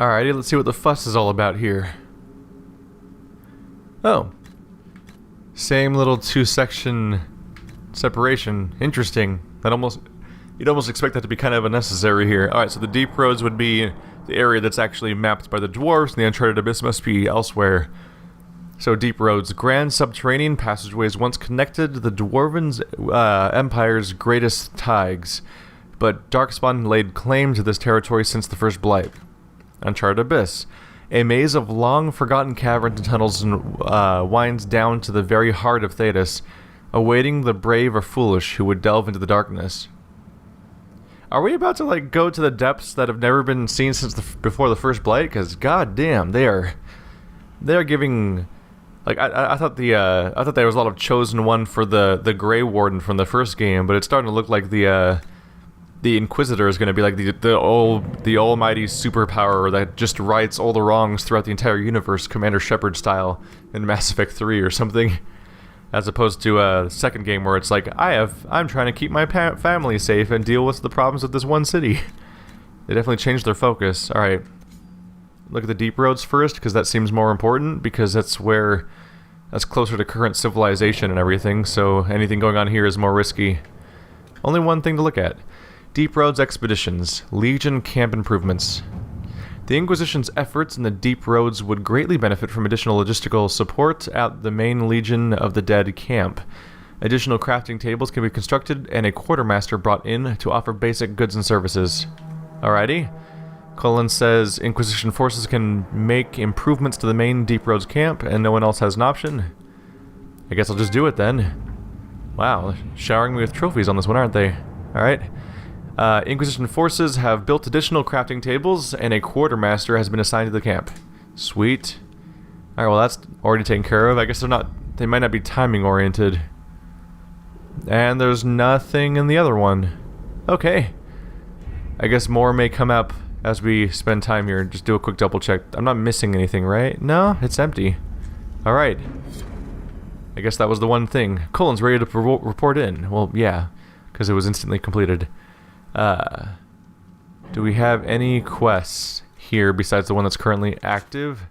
Alrighty, let's see what the fuss is all about here. Oh. Same little two-section separation. Interesting. You'd almost expect that to be kind of unnecessary here. Alright, so the deep roads would be the area that's actually mapped by the dwarves, and the uncharted abyss must be elsewhere. So deep roads. Grand subterranean passageways once connected the dwarven empire's greatest tides, but darkspawn laid claim to this territory since the first blight. Uncharted abyss. A maze of long-forgotten caverns and tunnels winds down to the very heart of Thedas, awaiting the brave or foolish who would delve into the darkness. Are we about to, like, go to the depths that have never been seen since before the first blight? Because, goddamn, they're giving... Like, I thought there was a lot of chosen one for the Grey Warden from the first game, but it's starting to look like the Inquisitor is going to be like the almighty superpower that just rights all the wrongs throughout the entire universe, Commander Shepard style in Mass Effect 3 or something, as opposed to the second game where it's like I'm trying to keep my family safe and deal with the problems of this one city. They definitely changed their focus. All right. Look at the deep roads first, because that seems more important, because that's closer to current civilization and everything, so anything going on here is more risky. Only one thing to look at. Deep Roads Expeditions. Legion Camp Improvements. The Inquisition's efforts in the Deep Roads would greatly benefit from additional logistical support at the main Legion of the Dead camp. Additional crafting tables can be constructed and a quartermaster brought in to offer basic goods and services. Alrighty. Cullen says Inquisition forces can make improvements to the main Deep Roads camp, and no one else has an option. I guess I'll just do it then. Wow, showering me with trophies on this one, aren't they? Alright. Inquisition forces have built additional crafting tables, and a quartermaster has been assigned to the camp. Sweet. Alright, well that's already taken care of. I guess they might not be timing oriented. And there's nothing in the other one. Okay. I guess more may come up as we spend time here. Just do a quick double check. I'm not missing anything, right? No, it's empty. Alright. I guess that was the one thing. Cullen's ready to report in. Well, yeah, because it was instantly completed. Do we have any quests here besides the one that's currently active?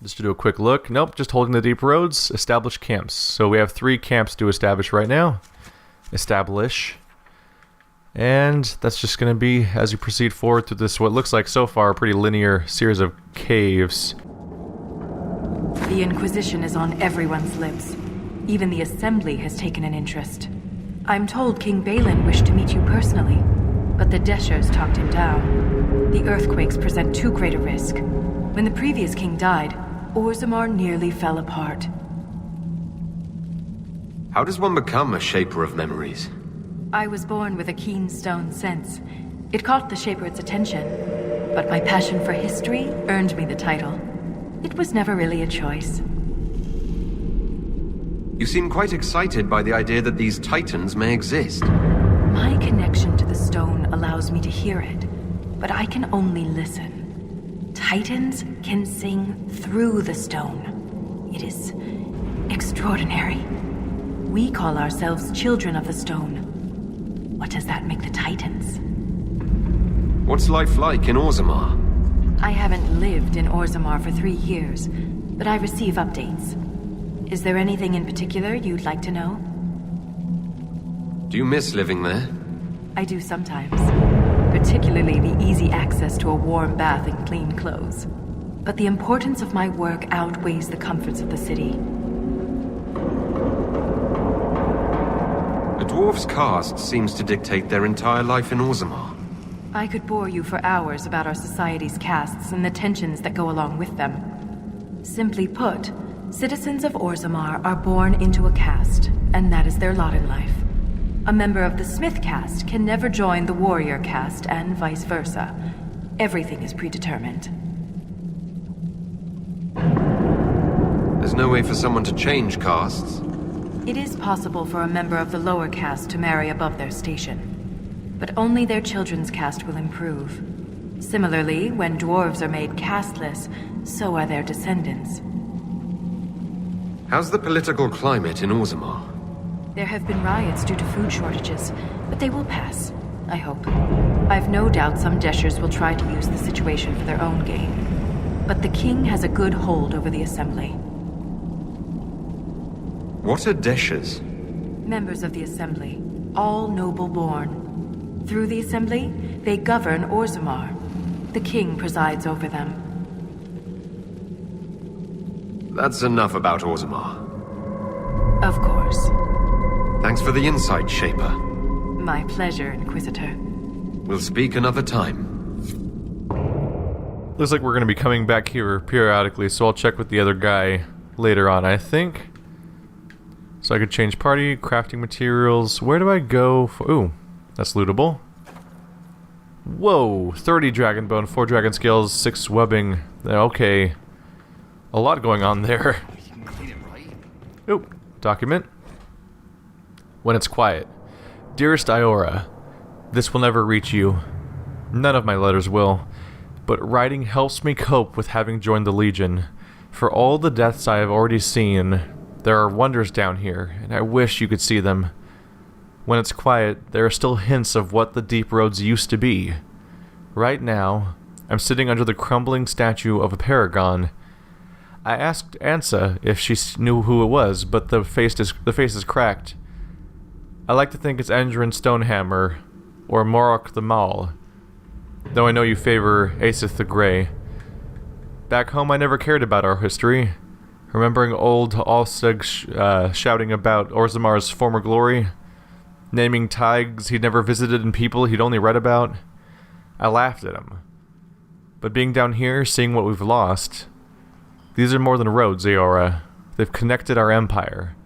Just to do a quick look. Nope, just holding the deep roads. Establish camps. So we have 3 camps to establish right now. Establish. And that's just going to be as you proceed forward through this, what looks like so far a pretty linear series of caves. The Inquisition is on everyone's lips. Even the Assembly has taken an interest. I'm told King Balin wished to meet you personally, but the Deshers talked him down. The earthquakes present too great a risk. When the previous king died, Orzammar nearly fell apart. How does one become a shaper of memories? I was born with a keen stone sense. It caught the Shaper's attention, but my passion for history earned me the title. It was never really a choice. You seem quite excited by the idea that these titans may exist. My connection to the stone allows me to hear it, but I can only listen. Titans can sing through the stone. It is extraordinary. We call ourselves children of the stone. What does that make the Titans? What's life like in Orzammar? I haven't lived in Orzammar for 3 years, but I receive updates. Is there anything in particular you'd like to know? Do you miss living there? I do sometimes. Particularly the easy access to a warm bath and clean clothes. But the importance of my work outweighs the comforts of the city. A dwarf's caste seems to dictate their entire life in Orzammar. I could bore you for hours about our society's castes and the tensions that go along with them. Simply put, citizens of Orzammar are born into a caste, and that is their lot in life. A member of the Smith caste can never join the warrior caste, and vice versa. Everything is predetermined. There's no way for someone to change castes? It is possible for a member of the lower caste to marry above their station, but only their children's caste will improve. Similarly, when dwarves are made casteless, so are their descendants. How's the political climate in Orzammar? There have been riots due to food shortages, but they will pass. I hope. I've no doubt some Deshers will try to use the situation for their own gain. But the king has a good hold over the Assembly. What are Deshers? Members of the Assembly, all noble-born. Through the Assembly, they govern Orzammar. The king presides over them. That's enough about Orzammar. Of course. Thanks for the insight, Shaper. My pleasure, Inquisitor. We'll speak another time. Looks like we're going to be coming back here periodically, so I'll check with the other guy later on, I think. So I could change party, crafting materials. Where do I go for... Ooh, that's lootable. Whoa, 30 dragon bone, 4 dragon scales, 6 webbing. Okay. A lot going on there. Ooh, document. When it's quiet. Dearest Iora, this will never reach you. None of my letters will. But writing helps me cope with having joined the Legion. For all the deaths I have already seen, there are wonders down here, and I wish you could see them. When it's quiet, there are still hints of what the deep roads used to be. Right now, I'm sitting under the crumbling statue of a paragon. I asked Ansa if she knew who it was, but the face is cracked. I like to think it's Endrin Stonehammer, or Morok the Maul, though I know you favor Aesith the Grey. Back home I never cared about our history. Remembering old Alseg shouting about Orzammar's former glory, naming Tigers he'd never visited and people he'd only read about, I laughed at him. But being down here, seeing what we've lost, these are more than roads, Eora. They've connected our empire.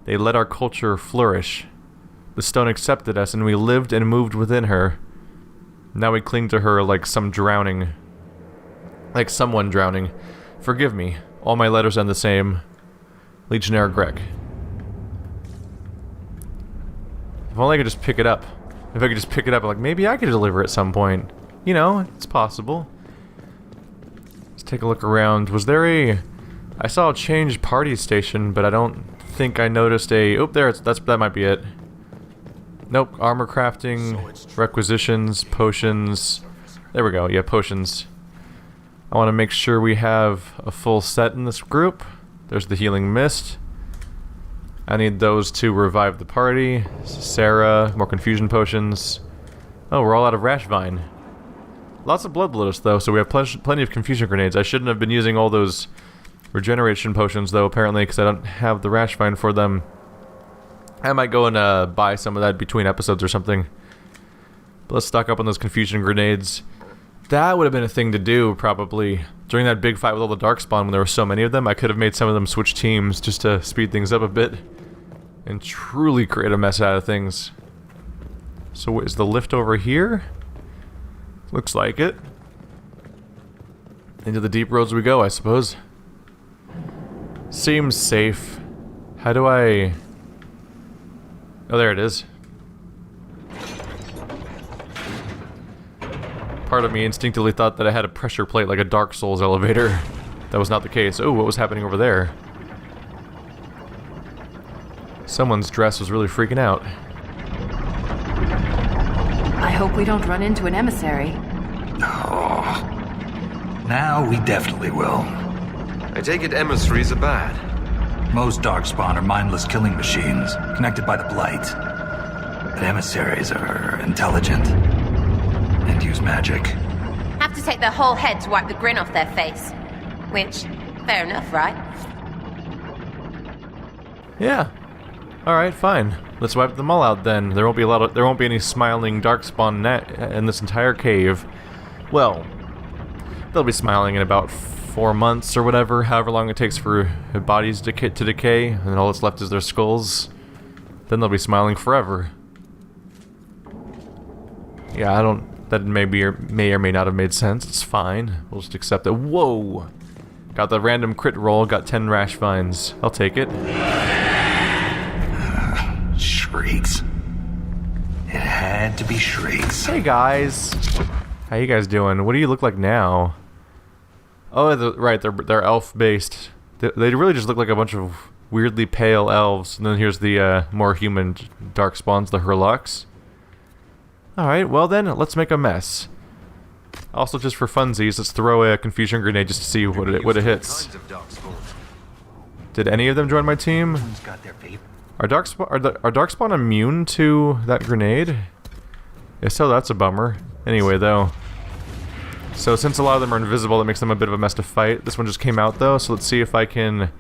They let our culture flourish. The stone accepted us and we lived and moved within her. Now we cling to her like someone drowning. Forgive me. All my letters end the same. Legionnaire Greg. If only I could just pick it up. If I could just pick it up, like maybe I could deliver at some point. You know, it's possible. Let's take a look around. Was there a... I saw a changed party station, but I don't think I noticed a... Oh, there, that might be it. Nope, armor crafting, requisitions, potions. There we go, yeah, potions. I want to make sure we have a full set in this group. There's the healing mist. I need those to revive the party. Sarah, more confusion potions. Oh, we're all out of rash vine. Lots of blood lotus though, so we have plenty of confusion grenades. I shouldn't have been using all those regeneration potions though, apparently, because I don't have the rash vine for them. I might go and buy some of that between episodes or something. But let's stock up on those confusion grenades. That would have been a thing to do, probably. During that big fight with all the darkspawn, when there were so many of them, I could have made some of them switch teams just to speed things up a bit. And truly create a mess out of things. So is the lift over here? Looks like it. Into the deep roads we go, I suppose. Seems safe. How do I... Oh, there it is. Part of me instinctively thought that I had a pressure plate like a Dark Souls elevator. That was not the case. Oh, what was happening over there? Someone's dress was really freaking out. I hope we don't run into an emissary. Oh. Now we definitely will. I take it emissaries are bad. Most darkspawn are mindless killing machines, connected by the Blight. But emissaries are intelligent. And use magic. Have to take their whole head to wipe the grin off their face. Which, fair enough, right? Yeah. Alright, fine. Let's wipe them all out then. There won't be any smiling darkspawn in this entire cave. Well, they'll be smiling in about 4 months or whatever, however long it takes for bodies to decay, and all that's left is their skulls. Then they'll be smiling forever. Yeah, that may or may not have made sense. It's fine. We'll just accept it. Whoa! Got the random crit roll, got 10 rash vines. I'll take it. Shrieks. It had to be shrieks. Hey guys! How you guys doing? What do you look like now? Oh, right, they're elf-based. They really just look like a bunch of weirdly pale elves. And then here's the more human darkspawns, the Herlux. Alright, well then, let's make a mess. Also, just for funsies, let's throw a confusion grenade just to see what it hits. Did any of them join my team? Are darkspawn immune to that grenade? If so, that's a bummer. Anyway, though. So since a lot of them are invisible, that makes them a bit of a mess to fight. This one just came out, though, so let's see if I can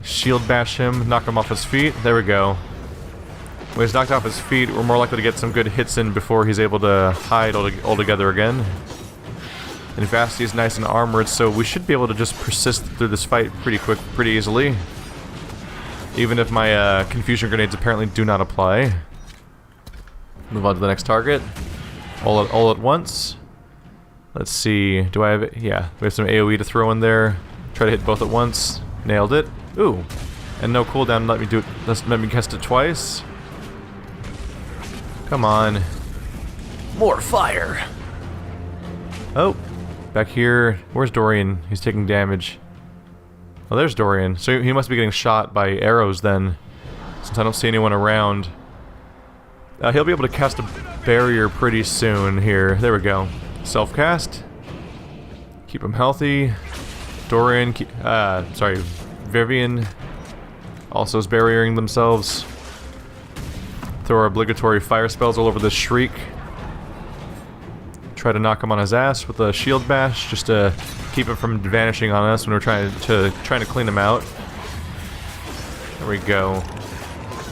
shield bash him, knock him off his feet. There we go. When he's knocked off his feet, we're more likely to get some good hits in before he's able to hide altogether again. And Vasty's nice and armored, so we should be able to just persist through this fight pretty easily. Even if my confusion grenades apparently do not apply. Move on to the next target. All at once. Let's see. Do I have it? Yeah, we have some AoE to throw in there. Try to hit both at once. Nailed it. Ooh. And no cooldown. Let me cast it twice. Come on. More fire. Oh. Back here. Where's Dorian? He's taking damage. Oh, there's Dorian. So he must be getting shot by arrows then, since I don't see anyone around. He'll be able to cast a barrier pretty soon here. There we go. Self-cast. Keep him healthy. Dorian, Vivian also is barriering themselves. Throw our obligatory fire spells all over the Shriek. Try to knock him on his ass with a shield bash, just to keep him from vanishing on us when we're trying to clean him out. There we go.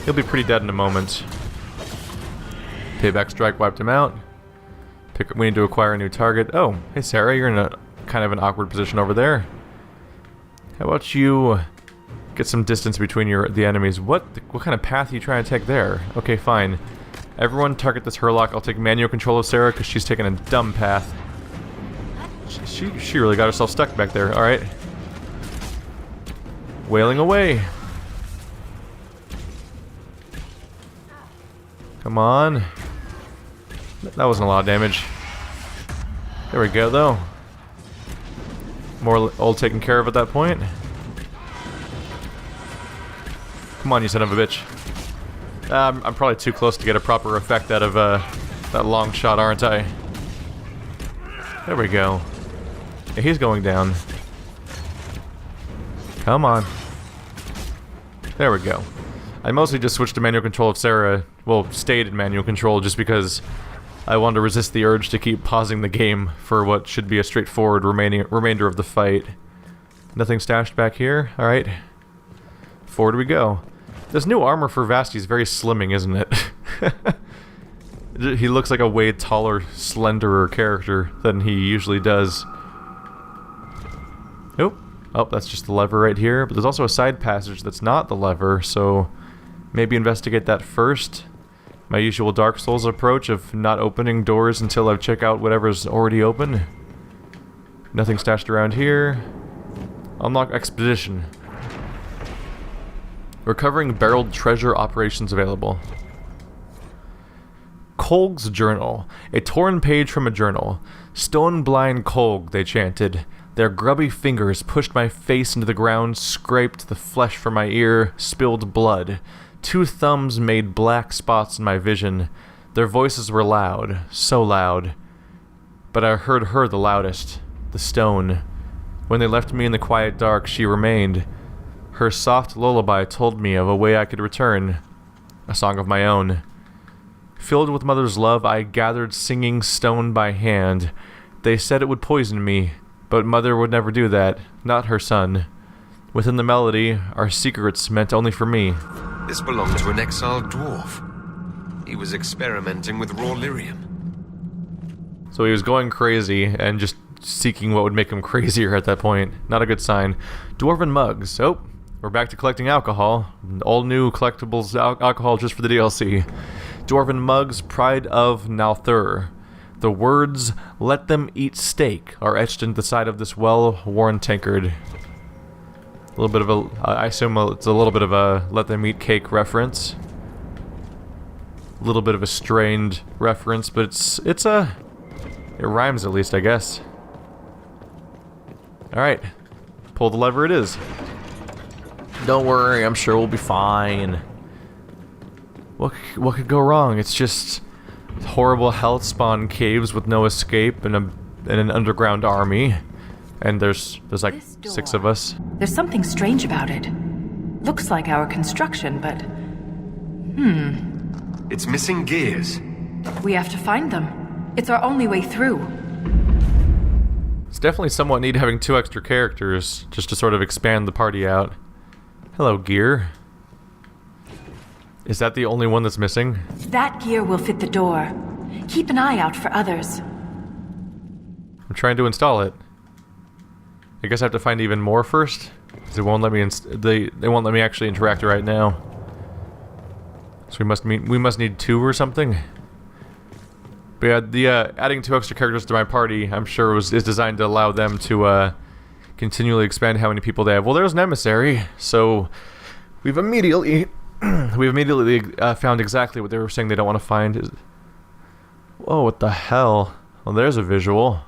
He'll be pretty dead in a moment. Payback strike wiped him out. We need to acquire a new target. Oh, hey Sarah, you're in a kind of an awkward position over there. How about you get some distance between the enemies? What kind of path are you trying to take there? Okay, fine. Everyone target this Herlock. I'll take manual control of Sarah because she's taking a dumb path. She really got herself stuck back there. Alright. Wailing away. Come on. That wasn't a lot of damage. There we go, though. More all taken care of at that point. Come on, you son of a bitch. I'm probably too close to get a proper effect out of that long shot, aren't I? There we go. Yeah, he's going down. Come on. There we go. I mostly just switched to manual control of Sarah. Well, stayed in manual control just because I wanted to resist the urge to keep pausing the game for what should be a straightforward remainder of the fight. Nothing stashed back here. Alright. Forward we go. This new armor for Vasti is very slimming, isn't it? He looks like a way taller, slenderer character than he usually does. Nope. Oh, that's just the lever right here. But there's also a side passage that's not the lever, so maybe investigate that first. My usual Dark Souls approach of not opening doors until I check out whatever's already open. Nothing stashed around here. Unlock Expedition. Recovering barreled treasure operations available. Kolg's journal. A torn page from a journal. Stone-blind Kolg, they chanted. Their grubby fingers pushed my face into the ground, scraped the flesh from my ear, spilled blood. 2 thumbs made black spots in my vision. Their voices were loud, so loud. But I heard her the loudest, the stone. When they left me in the quiet dark, she remained. Her soft lullaby told me of a way I could return, a song of my own. Filled with mother's love, I gathered singing stone by hand. They said it would poison me, but mother would never do that, not her son. Within the melody, our secrets meant only for me. This belonged to an exiled dwarf. He was experimenting with raw lyrium. So he was going crazy and just seeking what would make him crazier at that point. Not a good sign. Dwarven mugs. Oh, we're back to collecting alcohol. All new collectibles alcohol just for the DLC. Dwarven mugs, pride of Nalthur. The words, "Let them eat steak," are etched into the side of this well-worn tankard. A little bit of a, I assume it's a little bit of a "let them eat cake" reference. A little bit of a strained reference, but it rhymes at least, I guess. Alright. Pull the lever it is. Don't worry, I'm sure we'll be fine. What could go wrong? It's just horrible health spawn caves with no escape and an underground army. And there's like This door. 6 of us. There's something strange about it. Looks like our construction, but It's missing gears. we have to find them. It's our only way through. It's definitely somewhat neat having 2 extra characters just to sort of expand the party out. Hello, gear. Is that the only one that's missing? That gear will fit the door. Keep an eye out for others. I'm trying to install it. I guess I have to find even more first, because it won't let me. They won't let me actually interact right now. So we must need 2 or something. But yeah, the adding 2 extra characters to my party, I'm sure is designed to allow them to continually expand how many people they have. Well, there's an emissary, so we've immediately found exactly what they were saying they don't want to find. Whoa, what the hell? Well, there's a visual.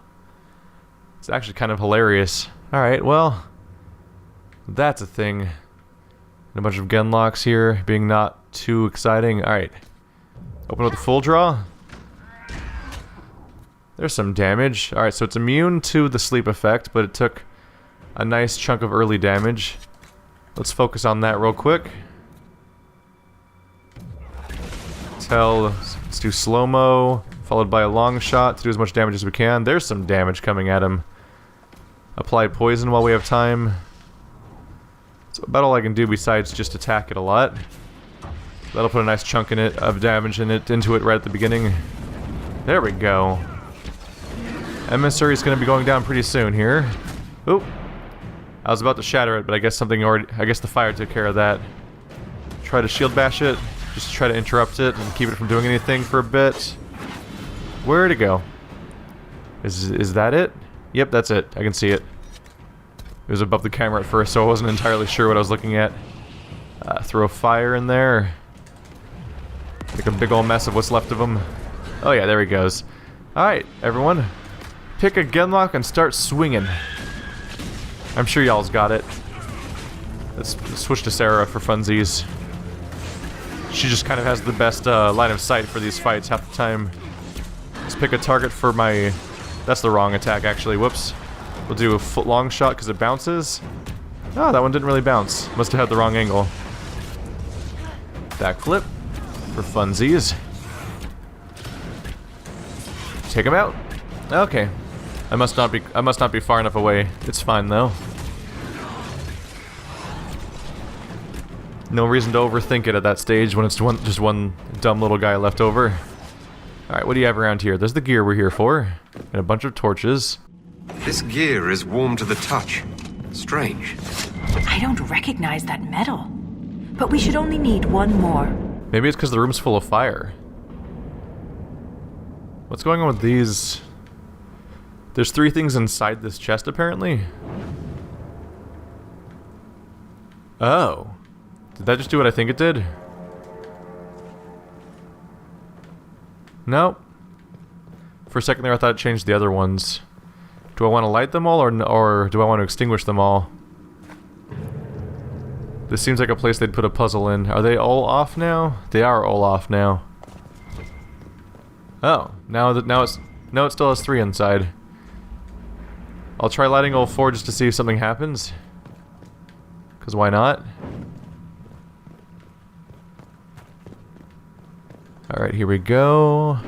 It's actually kind of hilarious. Alright, well, that's a thing. And a bunch of gun locks here, being not too exciting. Alright. Open with a full draw. There's some damage. Alright, so it's immune to the sleep effect, but it took a nice chunk of early damage. Let's focus on that real quick. Let's do slow-mo, followed by a long shot to do as much damage as we can. There's some damage coming at him. Apply poison while we have time. That's about all I can do besides just attack it a lot. That'll put a nice chunk of damage into it right at the beginning. There we go. Emissary is going to be going down pretty soon here. Oop. I was about to shatter it, but I guess the fire took care of that. Try to shield bash it. Just try to interrupt it and keep it from doing anything for a bit. Where'd it go? Is that it? Yep, that's it. I can see it. It was above the camera at first, so I wasn't entirely sure what I was looking at. Throw fire in there. Make a big old mess of what's left of him. Oh yeah, there he goes. Alright, everyone. Pick a gunlock and start swinging. I'm sure y'all's got it. Let's switch to Sarah for funsies. She just kind of has the best line of sight for these fights half the time. Let's pick a target for my... That's the wrong attack, actually. Whoops. We'll do a foot-long shot because it bounces. Oh, that one didn't really bounce. Must have had the wrong angle. Backflip for funsies. Take him out. Okay. I must not be far enough away. It's fine though. No reason to overthink it at that stage when it's just one dumb little guy left over. Alright, what do you have around here? There's the gear we're here for. And a bunch of torches. This gear is warm to the touch. Strange. I don't recognize that metal. But we should only need 1 more. Maybe it's because the room's full of fire. What's going on with these? There's 3 things inside this chest, apparently. Oh. Did that just do what I think it did? Nope. For a second there I thought it changed the other ones. Do I want to light them all, or do I want to extinguish them all? This seems like a place they'd put a puzzle in. Are they all off now? They are all off now. Oh, now it still has 3 inside. I'll try lighting all 4 just to see if something happens. 'Cause why not? Alright, here we go.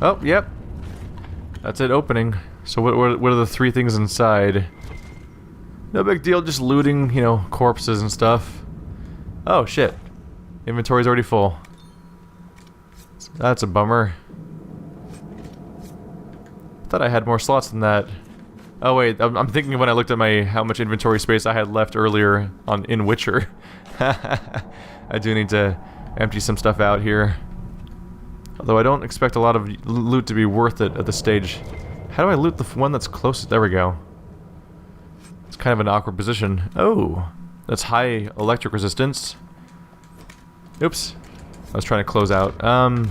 Oh, yep. That's it opening. So what are the 3 things inside? No big deal, just looting, you know, corpses and stuff. Oh, shit. Inventory's already full. That's a bummer. Thought I had more slots than that. Oh wait, I'm thinking when I looked at how much inventory space I had left earlier in Witcher. I do need to empty some stuff out here. Although I don't expect a lot of loot to be worth it at this stage. How do I loot the one that's closest? There we go. It's kind of an awkward position. Oh, that's high electric resistance. Oops. I was trying to close out. I'm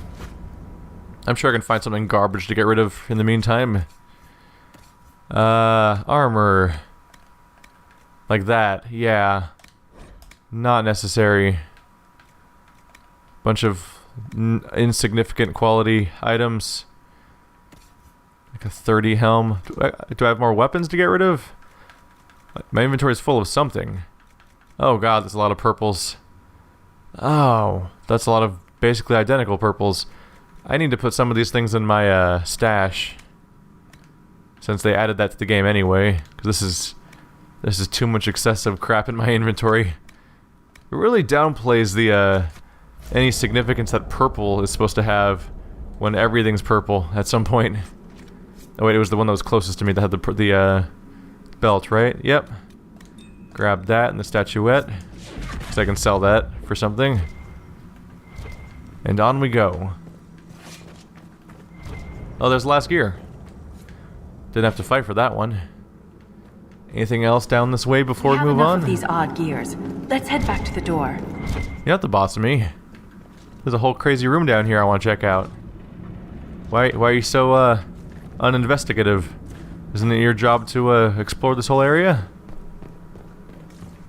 sure I can find something garbage to get rid of in the meantime. Armor. Like that, yeah. Not necessary. Bunch of insignificant quality items. Like a 30 helm. Do I have more weapons to get rid of? My inventory is full of something. Oh god, there's a lot of purples. Oh, that's a lot of basically identical purples. I need to put some of these things in my stash. Since they added that to the game anyway. Because this is too much excessive crap in my inventory. It really downplays the any significance that purple is supposed to have when everything's purple at some point. Oh wait, it was the one that was closest to me that had the belt, right? Yep. Grab that and the statuette. Because I can sell that for something. And on we go. Oh, there's the last gear. Didn't have to fight for that one. Anything else down this way before we move on? Of these odd gears. Let's head back to the door. You're not the boss of me. There's a whole crazy room down here I want to check out. Why are you so uninvestigative? Isn't it your job to explore this whole area?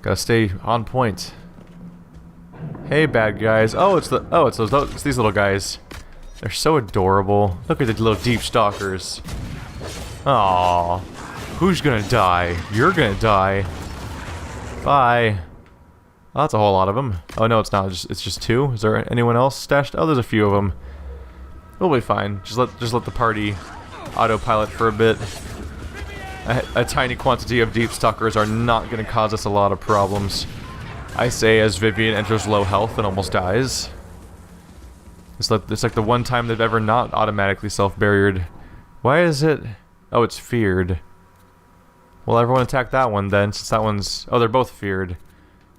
Gotta stay on point. Hey, bad guys. It's these little guys. They're so adorable. Look at the little deep stalkers. Aww. Who's gonna die? You're gonna die. Bye. Oh, that's a whole lot of them. Oh no, it's not. It's just two. Is there anyone else stashed? Oh, there's a few of them. We'll be fine. Just let the party autopilot for a bit. A tiny quantity of deep stalkers are not going to cause us a lot of problems. I say as Vivian enters low health and almost dies. It's like the one time they've ever not automatically self-barriered. Why is it? Oh, it's feared. Well, everyone attack that one then, since that one's... Oh, they're both feared.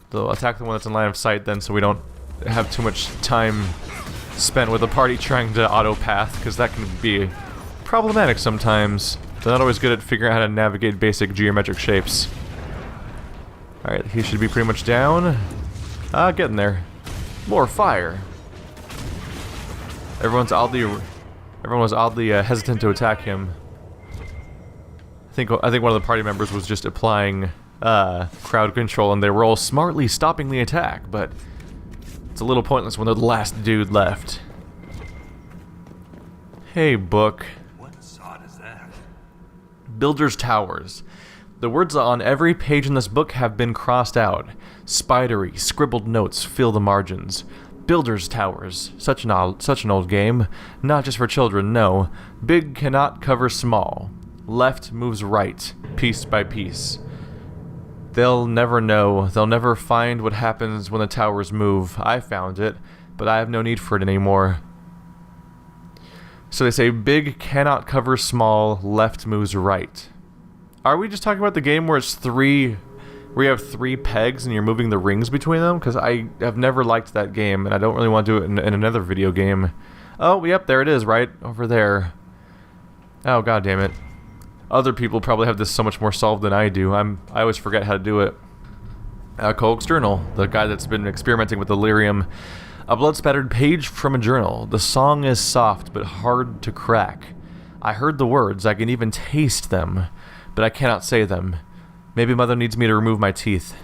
They'll attack the one that's in line of sight then, so we don't have too much time spent with the party trying to auto-path, because that can be problematic sometimes. They're not always good at figuring out how to navigate basic geometric shapes. Alright, he should be pretty much down. Getting there. More fire. Everyone was oddly hesitant to attack him. I think one of the party members was just applying crowd control, and they were all smartly stopping the attack, but it's a little pointless when they're the last dude left. Hey, book. What sod is that? Builder's Towers. The words on every page in this book have been crossed out. Spidery, scribbled notes fill the margins. Builder's Towers. Such an old game. Not just for children, no. Big cannot cover small. Left moves right, piece by piece. They'll never know. They'll never find what happens when the towers move. I found it, but I have no need for it anymore. So they say big cannot cover small, left moves right. Are we just talking about the game where it's where you have three pegs and you're moving the rings between them? Because I have never liked that game, and I don't really want to do it in another video game. Oh, yep, there it is, right over there. Oh, god damn it. Other people probably have this so much more solved than I do. I always forget how to do it. Cole External, the guy that's been experimenting with delirium. A blood-spattered page from a journal. The song is soft, but hard to crack. I heard the words, I can even taste them, but I cannot say them. Maybe Mother needs me to remove my teeth.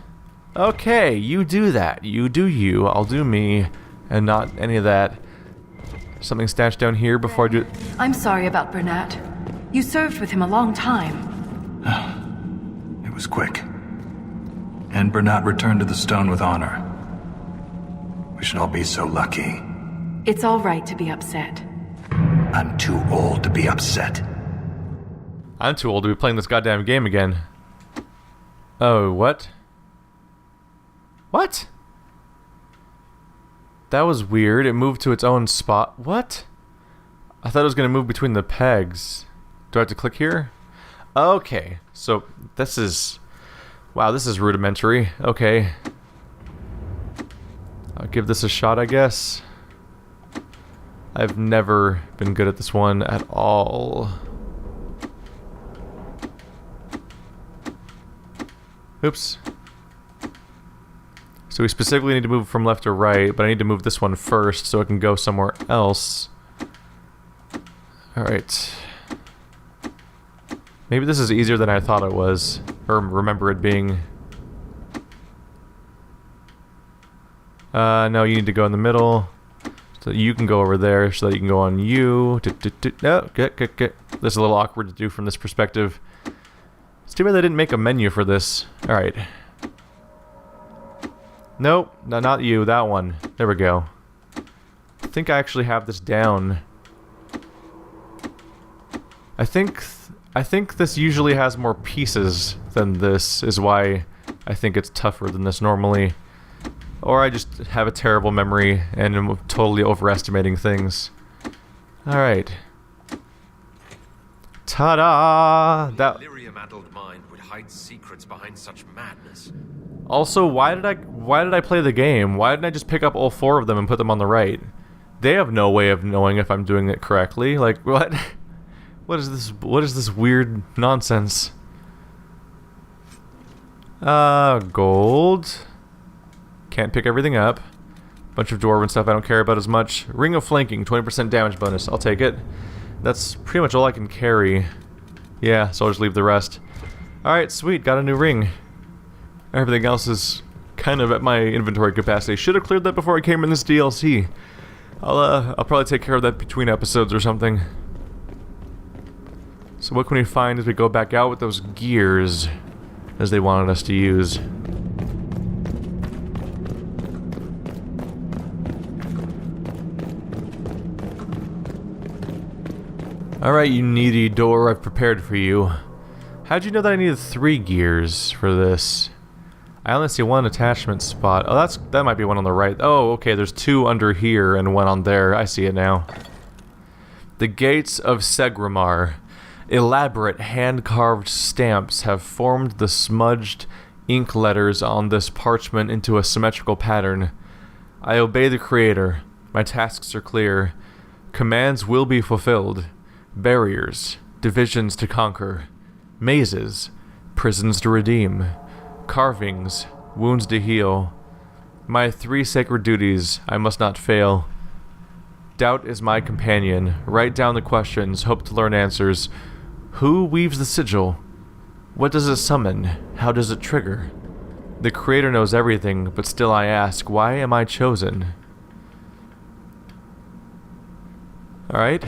Okay, you do that. You do you, I'll do me, and not any of that. Something stashed down here before I do... I'm sorry about Bernat. You served with him a long time. It was quick. And Bernat returned to the stone with honor. We should all be so lucky. It's all right to be upset. I'm too old to be upset. I'm too old to be playing this goddamn game again. Oh, what? What? That was weird. It moved to its own spot. What? I thought it was going to move between the pegs. Do I have to click here? Okay. So, this is... Wow, this is rudimentary. Okay. I'll give this a shot, I guess. I've never been good at this one at all. Oops. So we specifically need to move from left to right, but I need to move this one first so it can go somewhere else. Alright. Maybe this is easier than I thought it was, or remember it being. No, you need to go in the middle. So you can go over there, so that you can go on you. No, get. This is a little awkward to do from this perspective. It's too bad they didn't make a menu for this. Alright. Nope, no, not you, that one. There we go. I think I actually have this down. I think this usually has more pieces than this, is why I think it's tougher than this normally. Or I just have a terrible memory and am totally overestimating things. Alright. Ta-da! That... Lyrium-addled mind would hide secrets behind such madness. Also, why did I play the game? Why didn't I just pick up all 4 of them and put them on the right? They have no way of knowing if I'm doing it correctly. Like, what? What is this weird nonsense? Gold. Can't pick everything up. Bunch of dwarven stuff I don't care about as much. Ring of flanking, 20% damage bonus. I'll take it. That's pretty much all I can carry. Yeah, so I'll just leave the rest. Alright, sweet, got a new ring. Everything else is kind of at my inventory capacity. Should have cleared that before I came in this DLC. I'll probably take care of that between episodes or something. So what can we find as we go back out with those gears as they wanted us to use? Alright, you needy door, I've prepared for you. How'd you know that I needed 3 gears for this? I only see 1 attachment spot. Oh, that might be one on the right. Oh, okay, there's 2 under here and 1 on there. I see it now. The gates of Segmar. Elaborate hand-carved stamps have formed the smudged ink letters on this parchment into a symmetrical pattern. I obey the Creator. My tasks are clear. Commands will be fulfilled. Barriers, divisions to conquer. Mazes, prisons to redeem. Carvings, wounds to heal. My 3 sacred duties, I must not fail. Doubt is my companion. Write down the questions, hope to learn answers. Who weaves the sigil? What does it summon? How does it trigger? The Creator knows everything, but still I ask, why am I chosen? Alright.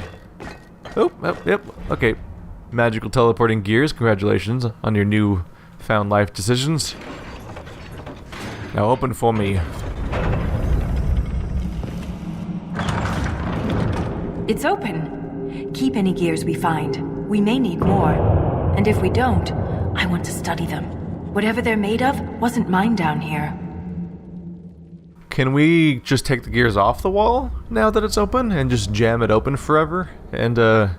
Oh, yep, okay. Magical teleporting gears, congratulations on your new found life decisions. Now open for me. It's open. Keep any gears we find. We may need more. And if we don't, I want to study them. Whatever they're made of wasn't mine down here. Can we just take the gears off the wall now that it's open and just jam it open forever? And, oh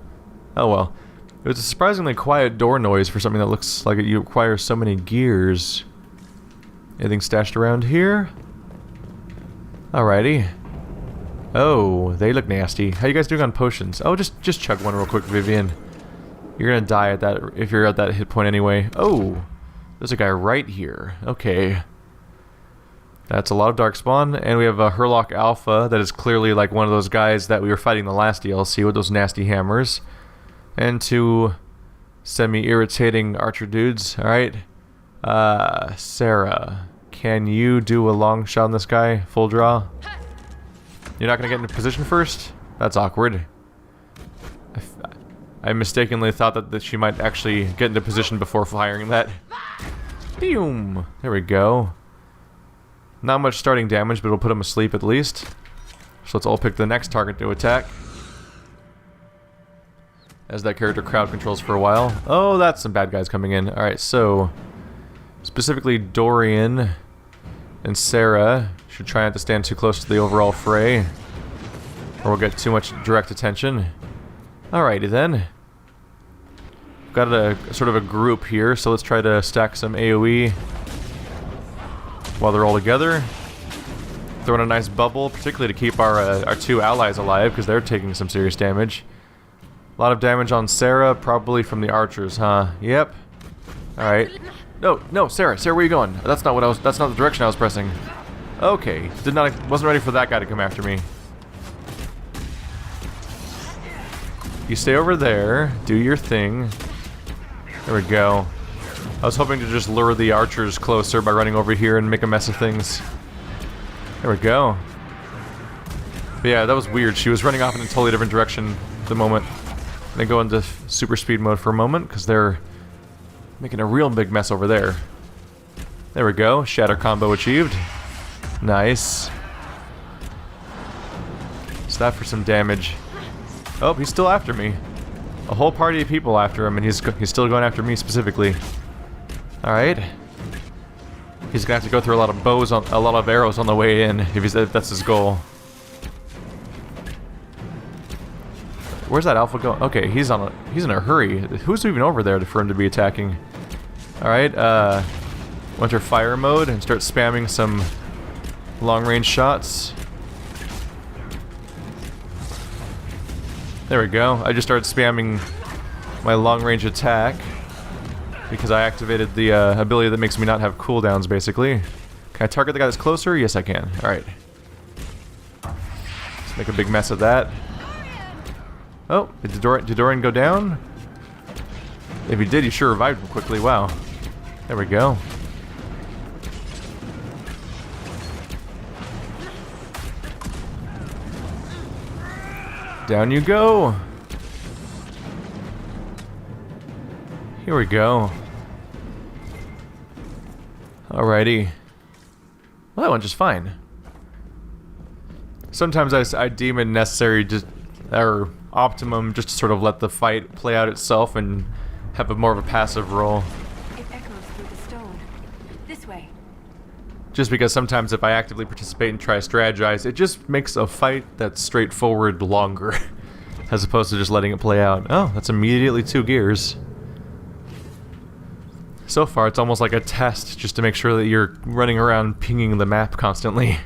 well. It was a surprisingly quiet door noise for something that looks like it requires so many gears. Anything stashed around here? Alrighty. Oh, they look nasty. How you guys doing on potions? Oh, just chug one real quick, Vivian. You're gonna die at that if you're at that hit point anyway. Oh, there's a guy right here. Okay. That's a lot of darkspawn, and we have a Herlock Alpha that is clearly like one of those guys that we were fighting the last DLC with those nasty hammers. And 2 semi-irritating archer dudes. Alright. Sarah. Can you do a long shot on this guy? Full draw? You're not gonna get into position first? That's awkward. I mistakenly thought that she might actually get into position before firing that. Boom! There we go. Not much starting damage, but it'll put him asleep at least. So let's all pick the next target to attack. As that character crowd controls for a while. Oh, that's some bad guys coming in. Alright, so specifically Dorian and Sarah should try not to stand too close to the overall fray, or we'll get too much direct attention. Alrighty then. We've got a sort of a group here, so let's try to stack some AoE while they're all together. Throw in a nice bubble, particularly to keep our 2 allies alive, because they're taking some serious damage. A lot of damage on Sarah, probably from the archers, huh? Yep. Alright. No, Sarah, where are you going? That's not the direction I was pressing. Okay. Wasn't ready for that guy to come after me. You stay over there, do your thing. There we go. I was hoping to just lure the archers closer by running over here and make a mess of things. There we go. But yeah, that was weird. She was running off in a totally different direction at the moment. I'm gonna go into super speed mode for a moment, because they're making a real big mess over there. There we go. Shatter combo achieved. Nice. So that for some damage. Oh, he's still after me. A whole party of people after him, and he's still going after me specifically. Alright. He's gonna have to go through a lot of arrows on the way in, if that's his goal. Where's that alpha going? Okay, he's in a hurry. Who's even over there for him to be attacking? Alright, enter fire mode and start spamming some long-range shots. There we go. I just started spamming my long-range attack because I activated the ability that makes me not have cooldowns, basically. Can I target the guy that's closer? Yes, I can. Alright. Let's make a big mess of that. Oh, did Dorian go down? If he did, he sure revived him quickly. Wow. There we go. Down you go. Here we go. Alrighty. Well, that went just fine. Sometimes I deem it necessary or optimum just to sort of let the fight play out itself and have a more of a passive role. It echoes through the stone. This way. Just because sometimes if I actively participate and try to strategize, it just makes a fight that's straightforward longer, as opposed to just letting it play out. Oh, that's immediately 2 gears. So far, it's almost like a test, just to make sure that you're running around pinging the map constantly.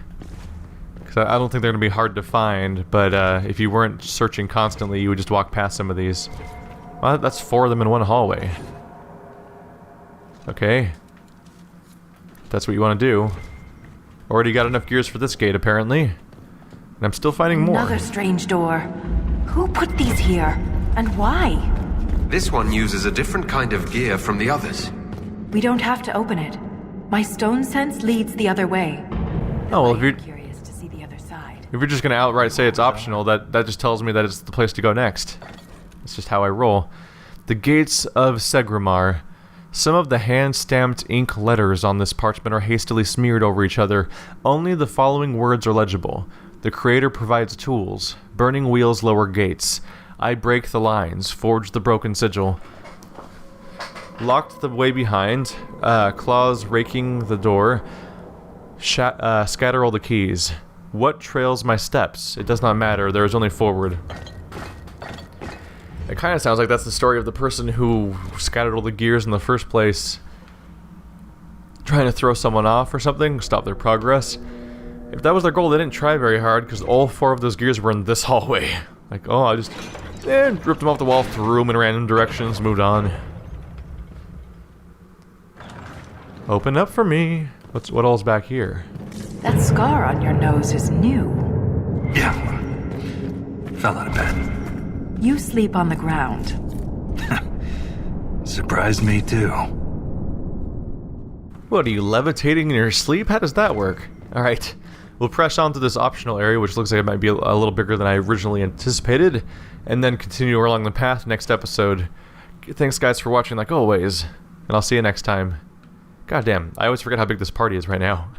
Because I don't think they're going to be hard to find, but if you weren't searching constantly, you would just walk past some of these. Well, that's 4 of them in one hallway. Okay. That's what you want to do. Already got enough gears for this gate, apparently. And I'm still finding more. Another strange door. Who put these here? And why? This one uses a different kind of gear from the others. We don't have to open it. My stone sense leads the other way. Oh, well, if you're Curious to see the other side. If you're just gonna outright say it's optional, that just tells me that it's the place to go next. That's just how I roll. The gates of Segmar. Some of the hand-stamped ink letters on this parchment are hastily smeared over each other. Only the following words are legible. The Creator provides tools. Burning wheels lower gates. I break the lines. Forge the broken sigil. Locked the way behind. Claws raking the door. Scatter all the keys. What trails my steps? It does not matter. There is only forward. It kind of sounds like that's the story of the person who scattered all the gears in the first place, trying to throw someone off or something, stop their progress. If that was their goal, they didn't try very hard, because all 4 of those gears were in this hallway. Like, oh, I just ripped them off the wall, threw them in random directions, moved on. Open up for me. What all's back here? That scar on your nose is new. Yeah. Fell out of bed. You sleep on the ground. Surprised me too. What, are you levitating in your sleep? How does that work? Alright, we'll press on to this optional area, which looks like it might be a little bigger than I originally anticipated, and then continue along the path next episode. Thanks guys for watching like always, and I'll see you next time. God damn, I always forget how big this party is right now.